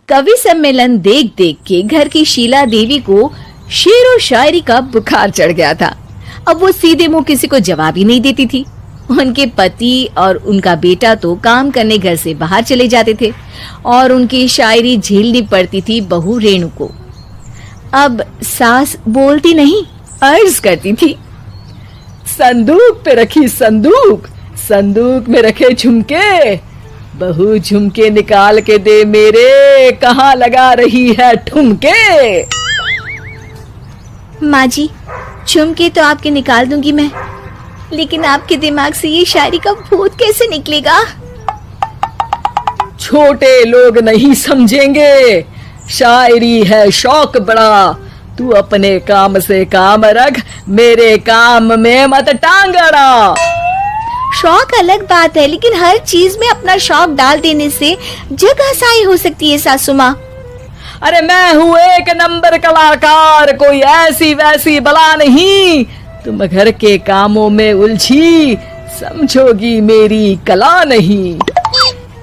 कवि सम्मेलन देख देख के घर की शीला देवी को शेर और शायरी का बुखार चढ़ गया था। अब वो सीधे मुंह किसी को जवाब ही नहीं देती थी। उनके पति और उनका बेटा तो काम करने घर से बाहर चले जाते थे और उनकी शायरी झेलनी पड़ती थी बहू रेणु को। अब सास बोलती नहीं, अर्ज करती थी, संदूक पे रखी संदूक, संदूक में रखे झुमके, बहू झुमके निकाल के दे मेरे, कहाँ लगा रही है ठुमके। माँ जी, झुमके तो आपके निकाल दूंगी मैं, लेकिन आपके दिमाग से ये शायरी का भूत कैसे निकलेगा? छोटे लोग नहीं समझेंगे, शायरी है शौक बड़ा, तू अपने काम से काम रख, मेरे काम में मत टांग अड़ा। शौक अलग बात है, लेकिन हर चीज में अपना शौक डाल देने से जग हसाई हो सकती है सासू माँ। अरे मैं हूँ एक नंबर कलाकार, कोई ऐसी वैसी बला नहीं, तुम घर के कामों में उलझी, समझोगी मेरी कला नहीं।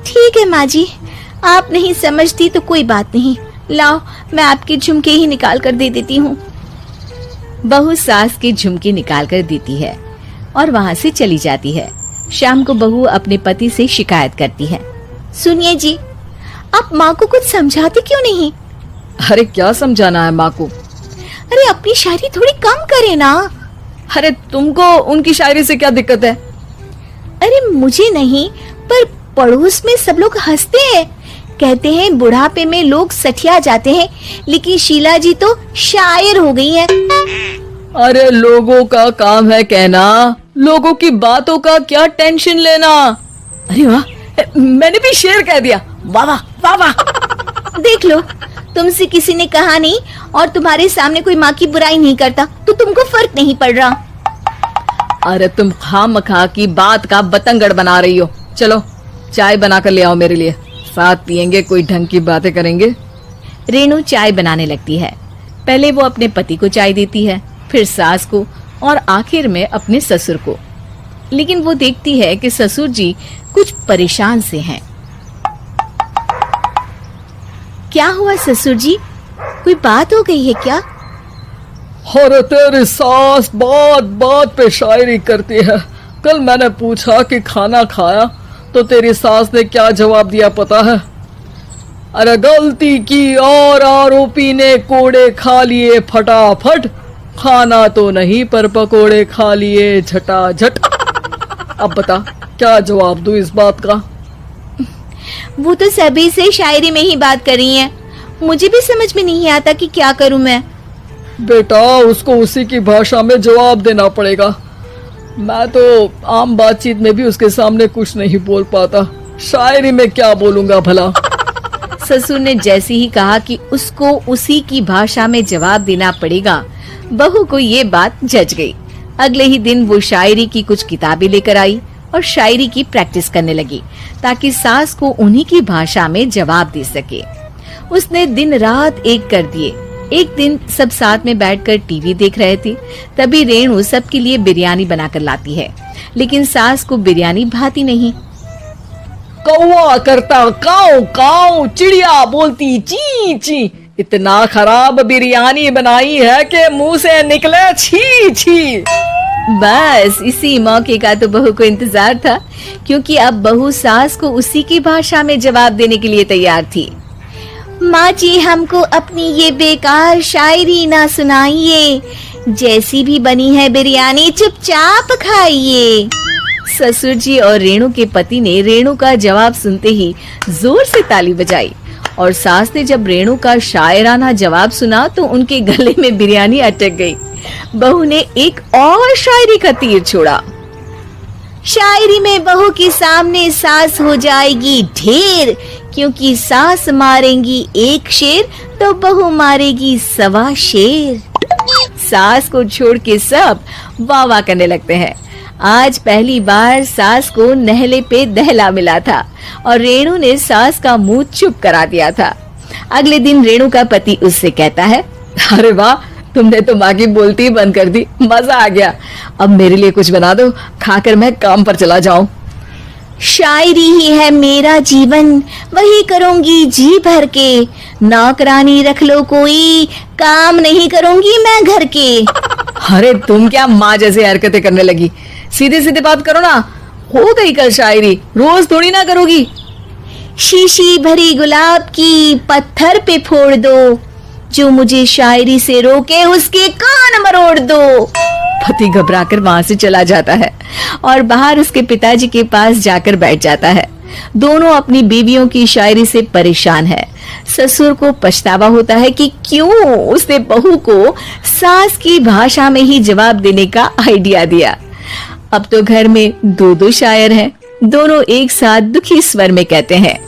ठीक है माँ जी, आप नहीं समझती तो कोई बात नहीं, लाओ मैं आपके झुमके ही निकाल कर दे देती हूँ। बहू सास के झुमके निकाल कर देती है और वहाँ से चली जाती है। शाम को बहू अपने पति से शिकायत करती है, सुनिए जी, आप माँ को कुछ समझाते क्यों नहीं? अरे क्या समझाना है माँ को? अरे अपनी शायरी थोड़ी कम करे ना। अरे तुमको उनकी शायरी से क्या दिक्कत है? अरे मुझे नहीं, पर पड़ोस में सब लोग हंसते हैं, कहते हैं बुढ़ापे में लोग सठिया जाते हैं, लेकिन शीला जी तो शायर हो गई हैं। अरे लोगों का काम है कहना, लोगों की बातों का क्या टेंशन लेना। अरे वाह, मैंने भी शेर कह दिया, वाह वाह वाह वाह। देख लो, तुमसे किसी ने कहा नहीं और तुम्हारे सामने कोई माँ की बुराई नहीं करता तो तुमको फर्क नहीं पड़ रहा। अरे तुम खामखा की बात का बतंगड़ बना रही हो। चलो चाय बना कर ले आओ मेरे लिए, साथ पियेंगे, कोई ढंग की बातें करेंगे। रेणु चाय बनाने लगती है। पहले वो अपने पति को चाय देती है, फिर सास को और आखिर में अपने ससुर को। लेकिन वो देखती है कि ससुर जी कुछ परेशान से हैं। क्या हुआ ससुर जी, कोई बात हो गई है क्या? अरे तेरी सास बात बात पे शायरी करती है। कल मैंने पूछा कि खाना खाया तो तेरी सास ने क्या जवाब दिया पता है? अरे गलती की और आरोपी ने कोड़े खा लिए फटाफट, खाना तो नहीं पर पकोड़े खा लिए झटाझट। अब बता क्या जवाब दूं इस बात का? वो तो सभी से शायरी में ही बात कर रही हैं, मुझे भी समझ में नहीं आता कि क्या करूं मैं। बेटा उसको उसी की भाषा में जवाब देना पड़ेगा, मैं तो आम बातचीत में भी उसके सामने कुछ नहीं बोल पाता, शायरी में क्या बोलूंगा भला। ससुर ने जैसे ही कहा कि उसको उसी की भाषा में जवाब देना पड़ेगा, बहू को ये बात जच गई। अगले ही दिन वो शायरी की कुछ किताबें लेकर आई और शायरी की प्रैक्टिस करने लगी ताकि सास को उन्हीं की भाषा में जवाब दे सके। उसने दिन रात एक कर दिए। एक दिन सब साथ में बैठकर टीवी देख रहे थे, तभी रेणु सबके लिए बिरयानी बनाकर लाती है, लेकिन सास को बिरयानी भाती नहीं। कौवा करता काऊ काऊ, चिड़िया बोलती ची ची, इतना खराब बिरयानी बनाई है कि मुंह से निकले छी छी। बस इसी मौके का तो बहू को इंतजार था, क्योंकि अब बहू सास को उसी की भाषा में जवाब देने के लिए तैयार थी। माँ जी हमको अपनी ये बेकार शायरी ना सुनाइए, जैसी भी बनी है बिरयानी चुपचाप खाइए। ससुर जी और रेणु के पति ने रेणु का जवाब सुनते ही जोर से ताली बजाई और सास ने जब रेणु का शायराना जवाब सुना तो उनके गले में बिरयानी अटक गई। बहू ने एक और शायरी का तीर छोड़ा। शायरी में बहू के सामने सास हो जाएगी ढेर, क्योंकि सास मारेंगी एक शेर तो बहू मारेगी 1.25 शेर। सास को छोड़ के सब वाह वाह करने लगते हैं। आज पहली बार सास को नहले पे दहला मिला था और रेणु ने सास का मुंह चुप करा दिया था। अगले दिन रेणु का पति उससे कहता है, अरे वाह, तुमने तो माँ की बोलती बंद कर दी, मजा आ गया। अब मेरे लिए कुछ बना दो, खाकर मैं काम पर चला जाऊं। शायरी ही है मेरा जीवन, वही करूंगी जी भर के। नौकरानी रख लो कोई, काम नहीं करूंगी मैं घर के। अरे तुम क्या माँ जैसी हरकतें करने लगी, सीधे सीधे बात करो ना। हो गई कल शायरी, रोज थोड़ी ना करोगी। शीशी भरी गुलाब की पत्थर पे फोड़ दो, जो मुझे शायरी से रोके उसके कान मरोड़ दो। पति घबराकर वहां से चला जाता है और बाहर उसके पिताजी के पास जाकर बैठ जाता है। दोनों अपनी बीवियों की शायरी से परेशान है। ससुर को पछतावा होता है कि क्यों उसने बहू को सास की भाषा में ही जवाब देने का आइडिया दिया। अब तो घर में दो दो शायर हैं। दोनों एक साथ दुखी स्वर में कहते हैं,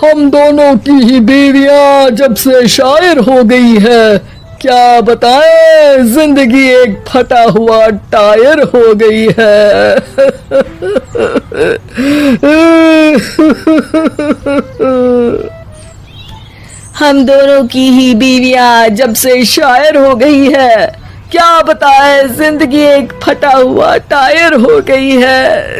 हम दोनों की ही बीवियां जब से शायर हो गई है, क्या बताएं, जिंदगी एक फटा हुआ टायर हो गई है। हम दोनों की ही बीवियां जब से शायर हो गई है, क्या बताएं, जिंदगी एक फटा हुआ टायर हो गई है।